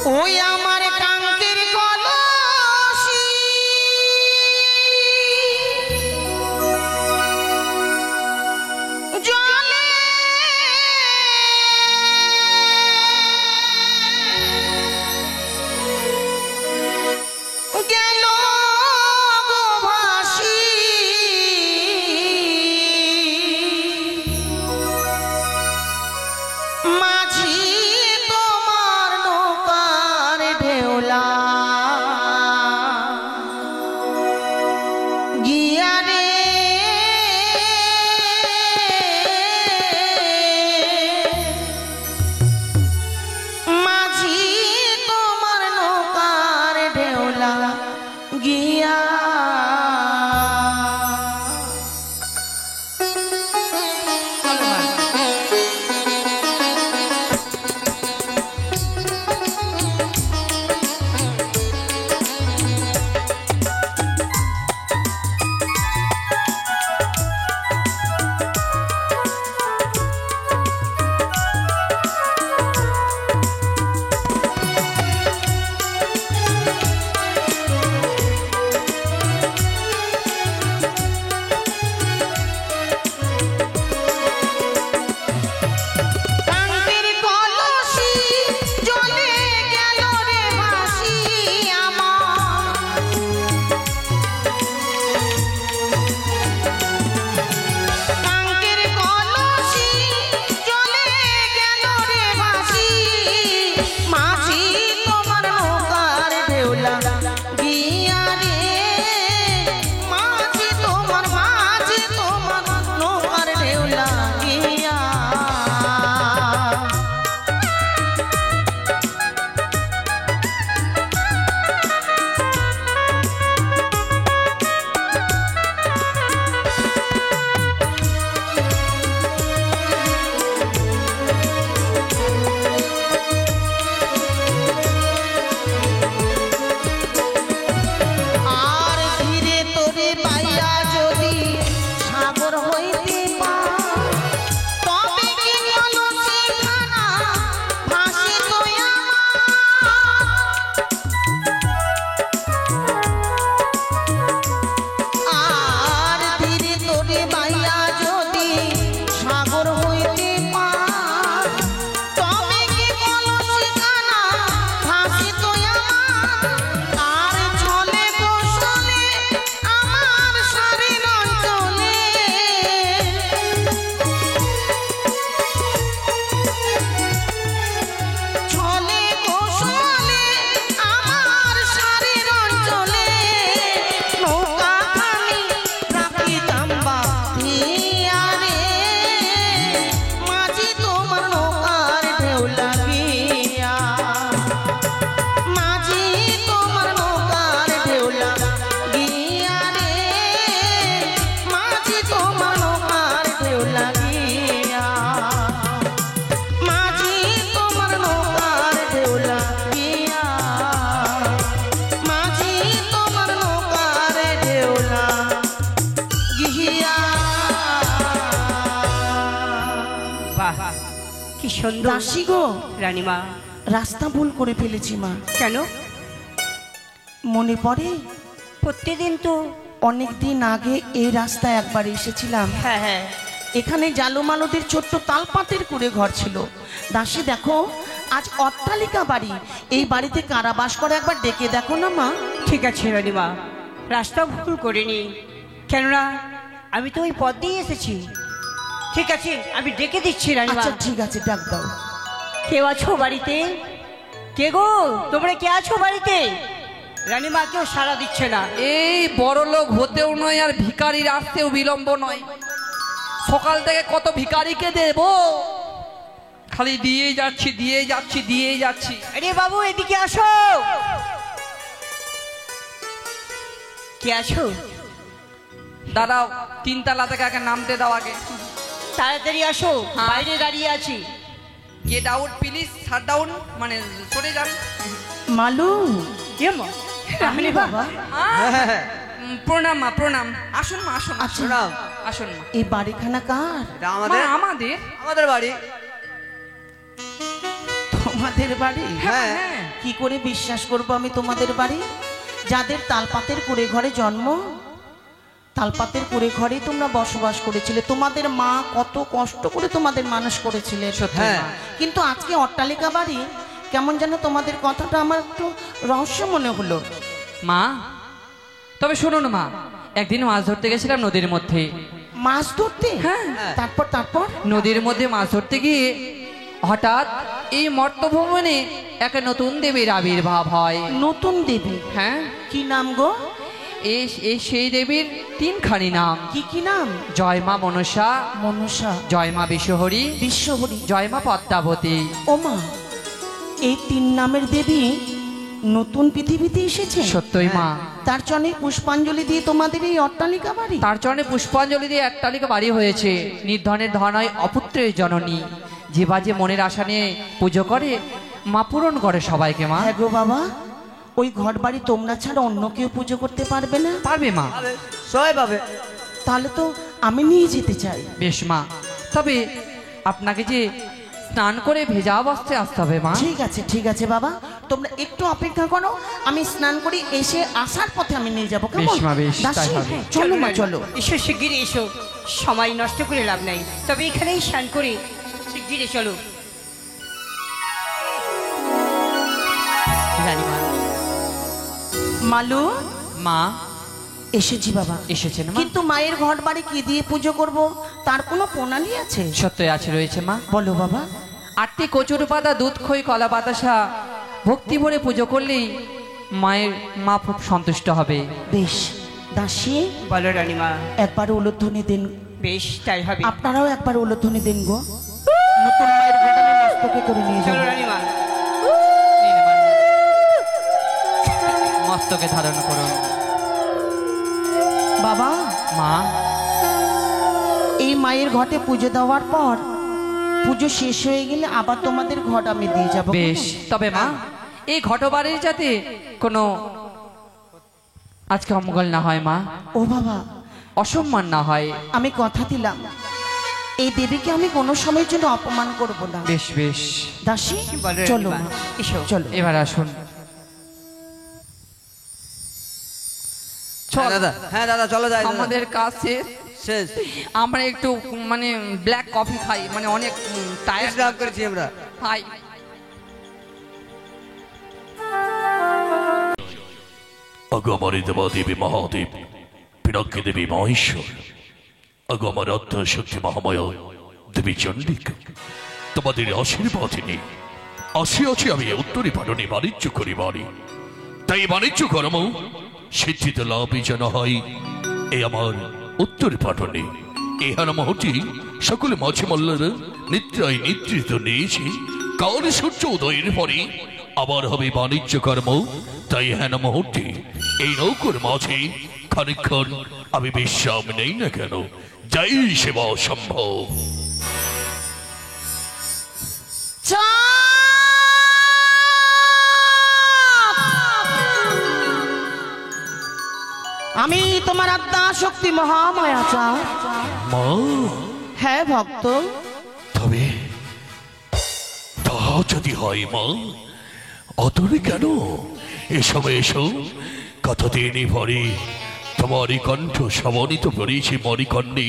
ওই আমার কাঙ্কের কলসি জলে গেল গো ভাসি মাঝি তোমার নৌকার ঢেউলা গিয়া রে মাঝি তোমার নৌকার ঢেউলা গিয়া দাসী গো রানীমা, রাস্তা ভুল করে ফেলেছি মা। কেন? মনে পড়ে প্রত্যেকদিন তো অনেক দিন আগে এই রাস্তায় একবার এসেছিলাম। হ্যাঁ হ্যাঁ, এখানে জালুমালুদের ছোট্ট তালপাতের কুড়ে ঘর ছিল। দাসী দেখো, আজ অট্টালিকা বাড়ি। এই বাড়িতে কারা বাস করে একবার ডেকে দেখো না মা। ঠিক আছে রানীমা, রাস্তা ভুল করিনি, কেননা আমি তো ওই পথ দিয়ে এসেছি। ঠিক আছে, আমি ডেকে দিচ্ছি রানীমা। আচ্ছা ঠিক আছে, ডাক দাও। কেউ আছো বাড়িতে? কে গো, তোমরা কে আছো বাড়িতে? রানীমা কেউ সাড়া দিচ্ছে না। এই বড় লোক হতেও নয় আর ভিখারির আসতেও বিলম্ব নয়। সকাল থেকে কত ভিখারিকে দেব, খালি দিয়ে যাচ্ছি দিয়ে যাচ্ছি দিয়ে যাচ্ছি। আরে বাবু, এদিকে আসো। কে আছো? দাঁড়াও, তিনতলা থেকে আগে নামতে দাও আগে। তাড়াতাড়ি আসো, বাইরে দাঁড়িয়ে আছি। Get out please, shut down, মানে সরে যান। মালু, রানী বাবা, প্রণাম মা, প্রণাম। আসুন মা, আসুন। আচ্ছা, আসুন মা। এই বাড়িখানা কার? আমাদের আমাদের আমাদের বাড়ি। তোমাদের বাড়ি? হ্যাঁ, কি করে বিশ্বাস করব আমি তোমাদের বাড়ি? যাদের তালপাতের কুড়ে ঘরে জন্ম, তালপাতের কুড়ে ঘরেই তোমরা বসবাস করেছিলে। তোমাদের মা কত কষ্ট করে তোমাদের মানুষ করেছিলে। হ্যাঁ। কিন্তু আজকে অট্টালিকা বাড়ি, কেমন যেন তোমাদের কথাটা আমার একটু রহস্য মনে হলো। মা, তবে শুনুন মা, একদিন মাছ ধরতে গেছিলাম নদীর মধ্যে। মাছ ধরতে? হ্যাঁ। তারপর তারপর নদীর মধ্যে মাছ ধরতে গিয়ে হঠাৎ এই মর্তভুবনে এক নতুন দেবীর আবির্ভাব হয়। নতুন দেবী? হ্যাঁ। কি নাম গো? এই সেই দেবীর তিনখানি নাম। কি কি নাম? জয় মা মনসা, মনসা, জয় মা বিশ্বহরি, বিশ্বহরি, জয় মা পদ্মাবতী। ও মা, এই তিন নামের দেবী নতুন পৃথিবীতে এসেছে? সত্যই মা। তার চরণে পুষ্পাঞ্জলি দিয়ে তোমাদের এই অট্টালিকা বাড়ি? তার চরণে পুষ্পাঞ্জলি দিয়ে অট্টালিকা বাড়ি হয়েছে। নির্ধনের ধন হয় অপুত্রের জননী। যে বাজে মনের আশা নিয়ে পুজো করে, মা পূরণ করে সবাইকে। মা, হ্যাঁ গো বাবা, ওই ঘর বাড়ি তোমরা ছাড়া অন্য কেউ পুজো করতে পারবে না? পারবে মা, সবাই পাবে। তাহলে তো আমি নিয়ে যেতে চাই। বেশ মা, তবে আপনাকে যে স্নান করে ভেজা অবস্থায় আসতে হবে মা। ঠিক আছে ঠিক আছে বাবা, তোমরা একটু অপেক্ষা করো, আমি স্নান করি, এসে আসার পথে আমি নিয়ে যাবো। বেশ মা, বেশ, দাসী, তাই হবে। চলো মা চলো। এসো, শিগগিরই এসো, সময় নষ্ট করে লাভ নাই। তবে এখানেই স্নান করে শিগগিরই চলো। রানীমা। মালু, মা, এসেছি বাবা। এসেছেন মা? কিন্তু মায়ের ঘর বাড়ি কি দিয়ে পুজো করব, তার কোনো প্রণালী আছে? সত্যই আছে, রয়েছে মা। বলো বাবা। 8টি কচুর পাতা, দুধ, খই, কলা, বাতাসা ভক্তি ভরে পুজো করলেই মায়ের মা খুব সন্তুষ্ট হবে। বেশ দাসী, বলো রানীমা। একবার উলুধ্বনি দিন। বেশ, তাই হবে। আপনারাও একবার উলুধ্বনি দিন গো। নতুন মায়ের ঘটনা মস্তকে করে নিয়ে চলো যাবো। রানীমা। মস্তকে ধারণ করুন। বাবা, মা, এই মায়ের ঘটে পুজো দেওয়ার পর পুজো শেষ হয়ে গেলে আবার তোমাদের ঘট আমি দিয়ে যাবো। বেশ, তবে মা এই ঘটবাড়ির যাতে কোনো আজকে অমঙ্গল না হয় মা, ও বাবা, অসম্মান না হয়। আমি কথা দিলাম এই দেবীকে আমি কোনো সময়ের জন্য অপমান করব না। বেশ বেশ, দাসী, বলো চলো রানীমা, মা, এসো। চলো। এবার আসুন। হ্যাঁ দাদা, হ্যাঁ দাদা, চলো যাই। আমাদের কাছে শেষ আমরা একটু মানে ব্ল্যাক কফি খাই, মানে অনেক টায়ার্ড লাভ করেছি আমরা। খাই। আগো আমার দেবা দেবী মহাদেব, পিনাক্কি দেবী মহেশ্বর, আগো আমার আত্মা শক্তি মহামায়া দেবী চণ্ডিকা, তোমাদের আশীর্বাদ নেই আসিয়াছি আমি উত্তরে পাটনে বাণিজ্য করি বাড়ি। তাই বাণিজ্য কর্ম সিদ্ধিত লাভই যেন হয় এই আমার উত্তর পাটনে। ইহার মহটি সকলে মাঝে মল্লারা নিদ্রায় নিদ্রিত নিয়েছে। কাল সূর্য উদয়ের পরে আবার হবে বাণিজ্য কর্ম। তাই হেন মুহূর্তে এই নৌকোর মাঝে খানিকক্ষণ আমি বিশ্রাম নেই না কেন, যাই সেবা সম্ভব। আমি তোমার আত্মা শক্তি মহামায়া চাও। মা, হ্যাঁ ভক্ত, তবে তা যদি হয় মা, অতরে কেন? এসো এসো, কথা দিয়ে ভরে তোমারই কণ্ঠ সমন্বিত করেছি মরিকণ্ডে।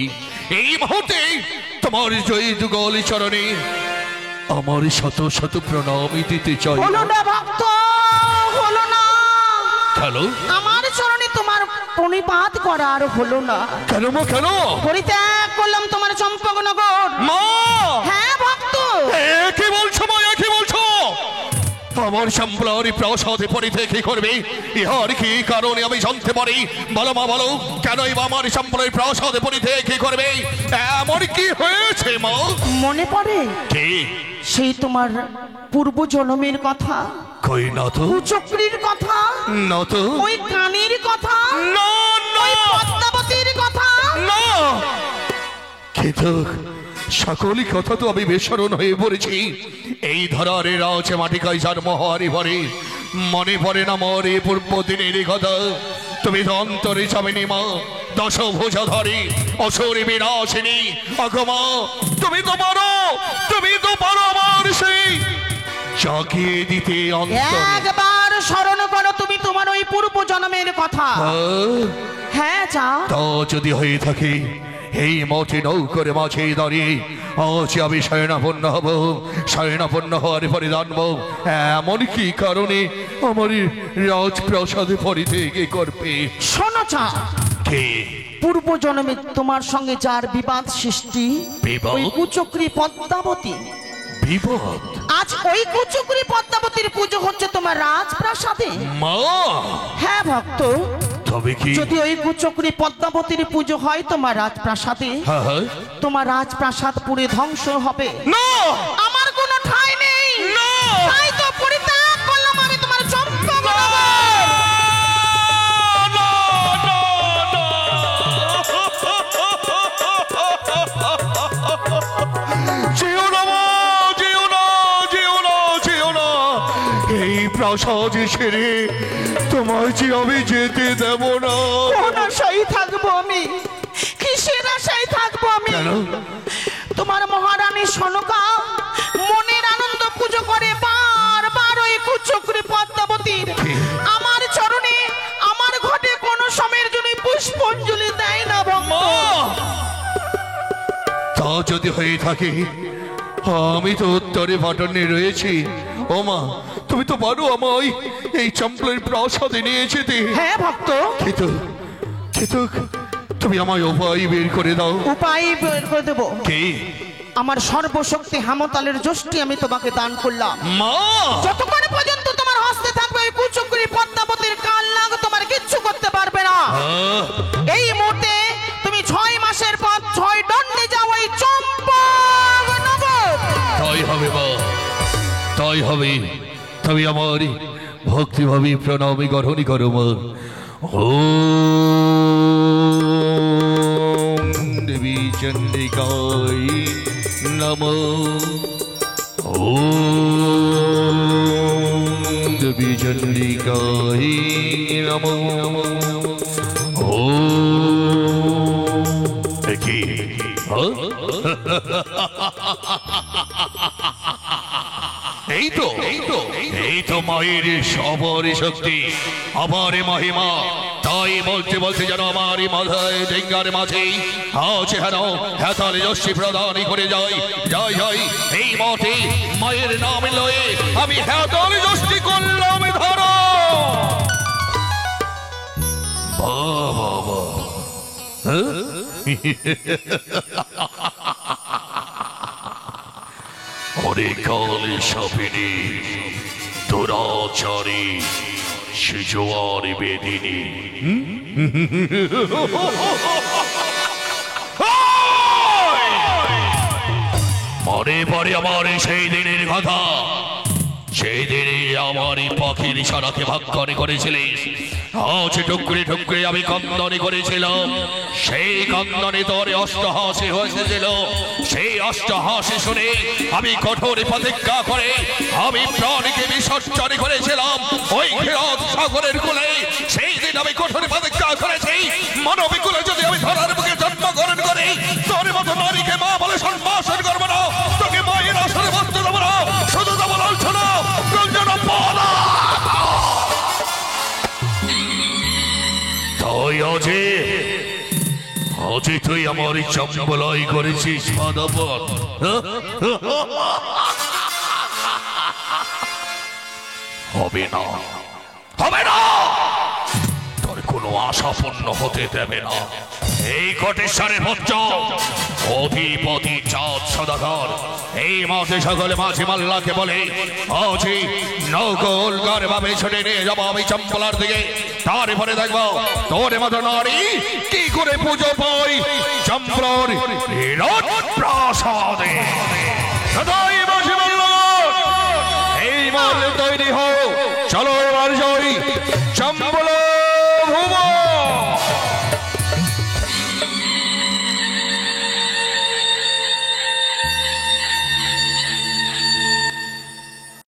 এই মুহূর্তে তোমার জয় যুগল চরণে আমার শত শত প্রণামী দিতে চাই। হলো না ভক্ত, হলো না। হ্যালো, আমার চরণে তোমার প্রণিপাত করার হলো না। কেন মা, কেন? পরিত্যাগ করলাম তোমার চম্পকনগর। মা, হ্যাঁ ভক্ত। কি বলছো মা, কি বলছো? আমার সম্প্রদায় প্রাসাদে পরিত্যাগ করবে, ইহার কি কারণে আমি জানতে পারি? বলো মা, বলো, কেনই বা আমার সম্প্রদায় প্রাসাদে পরিত্যাগ করবে? এমন কি হয়েছে মা? মনে পড়ে কি? সেই তোমার পূর্ব জন্মের কথা, কই না তো, চক্রীর কথা, না তো, ওই কানের কথা, না না পদ্মাবতীর কথা। না, কিন্তু সকলই কথা তো আমি বেসরণ হয়ে পড়েছি। এই ধরারে রাজ মাটি কাইজার মহারি ভরে মনে পড়ে না মরে পূর্ব দিনের কথা। তুমি তো অন্তরে যাবেনি মা, দশ ভোজা ধরে অসুর বিনাশিনী। অগমা, তুমি তো পারো আমার সেই জাগিয়ে দিতে অন্তরে। একবার স্মরণ করো তুমি তোমার ওই পূর্ব জন্মের কথা। হ্যাঁ যাও। তা যদি হয়ে থাকে এই মঠে নৌকরে মাঝে দাঁড়িয়ে আজ আমি শয়নাপন্ন হব। শয়নাপন্ন হওয়ার পরে জানবো এমন কি কারণে আমার রাজপ্রাসাদে পরিতে কে করবে। শোনো চা, কে? পূর্ব জন্মে তোমার সঙ্গে যার বিবাদ সৃষ্টি, বিবাদ? ওই কুচক্রী পদ্মাবতী। বিপদ? আজ ওই কুচক্রী পদ্মাবতীর পুজো হচ্ছে তোমার রাজপ্রাসাদে। মা? হ্যাঁ ভক্ত, তবে কি? যদি ওই কুচক্রী পদ্মাবতীর পুজো হয় তোমার রাজপ্রাসাদে, হ্যাঁ। তোমার রাজপ্রাসাদ পুড়ে ধ্বংস হবে। না, আমার কোনো ঠাঁই নেই। না। তাই তো পরিত্যাগ করলাম আমি তোমার চম্পকনগর। যেও না মা, যেও না, যেও না, যেও না। এই প্রাসাদ ছেড়ে তোমার যে আমি যেতে দেব না। কোন আশায় থাকবো আমি? কিসের আশায় থাকবো আমি? কেন? তোমার মহারানী সনকা মনের আনন্দ পুজো করে বারবার ওই কুচক্রী পদ্মাবতীর। আমার চরণে আমার ঘটে কোন সময়ের জন্য পুষ্পাঞ্জলি দেয় না ভক্ত। তা যদি হয়ে থাকে আমি তো উত্তরে পাটনে রয়েছি। ও মা, তুমি তো পারো আমায় এই চম্পলের প্রাসাদে নিয়ে যেতে। হ্যাঁ ভক্ত, কিন্তু কিন্তু তুমি আমায় উপায় বের করে দাও। উপায় বের করে দেবো। কে? আমার সর্বশক্তি হেমতালের যষ্টি আমি তোমাকে দান করলাম। মা! যতক্ষণ পর্যন্ত তোমার হস্তে থাকবে ওই কুচক্রী পদ্মাবতীর কাল লাগ তোমার কিচ্ছু করতে পারবে না। এই মুহূর্তে তুমি 6 মাসের পর 6 দণ্ডে যাও ওই চম্পকনগর। তাই হবে মা, তাই হবে। তুমি আমার ভক্তিভাবে প্রণামী গ্রহণ করো মা। ওম দেবী চন্ডিকায় নমঃ। ওম দেবী চন্ডিকায় নমঃ। ওম কি? এই তো এই তো মায়ের সবর শক্তি, আমার মহিমা। তাই বলতে বলতে যেন আমার মাথায় ডেঙ্গার মাঝে আজ হেন হেতালে যশি প্রদান করে যাই যাই যাই। এই মতে মায়ের নাম লয়ে আমি হেতালে যশি করলাম ধরো। বাবা বাবা, অনেকাল সাপিনী দুরাচারী শিজুয়ার বেদিনী। মনে পড়ে আমার সেই দিনের কথা, সেই দিনে আমার পাখির ইশারাকে ভাগ্যনে করেছিলিস। আজ ঠুকরে ঠুকরে আমি কন্দনে করেছিলাম। সেই কন্দনে তোর অষ্টহাসি হয়েছিল। সেই অষ্টহাসি শুনে আমি কঠোর প্রতিজ্ঞা করে আমি প্রাণীকে বিসর্জন করেছিলাম ওই ক্ষীরদ সাগরের কোলে। সেই দিন আমি কঠোর প্রতিজ্ঞা করেছি মানবিক কুলে যদি আমি ধরার বুকে জন্মগ্রহণ করি তোর মতো নারীকে মা বলে সম্ভাষণ করবো না, তোকে মায়ের আসরে বসতে দেবো না। শুধু দেবো লাঞ্ছনা, গঞ্জনা পালা। তাই আজে তুই আমার চম্বলাই করেছিস মাধবন। হবে না, হবে না, তোর কোনো আশা পূর্ণ হতে দেবে না। এই কোটেশ্বরের পুত্র অধিপতি চাঁদ সদাগর এই মাঝে সকলে মাঝি মাল্লাকে বলে আজই নৌকোল গর্ভাবে ছুটে নিয়ে যাবো আমি চম্পলার দিকে। তারপরে দেখবো তোর মতো নারী কি করে পুজো পাই চম্পলার প্রাসাদে। এই মাল তৈরি হও, চলো এবার যাই চম্পলা ভুবন।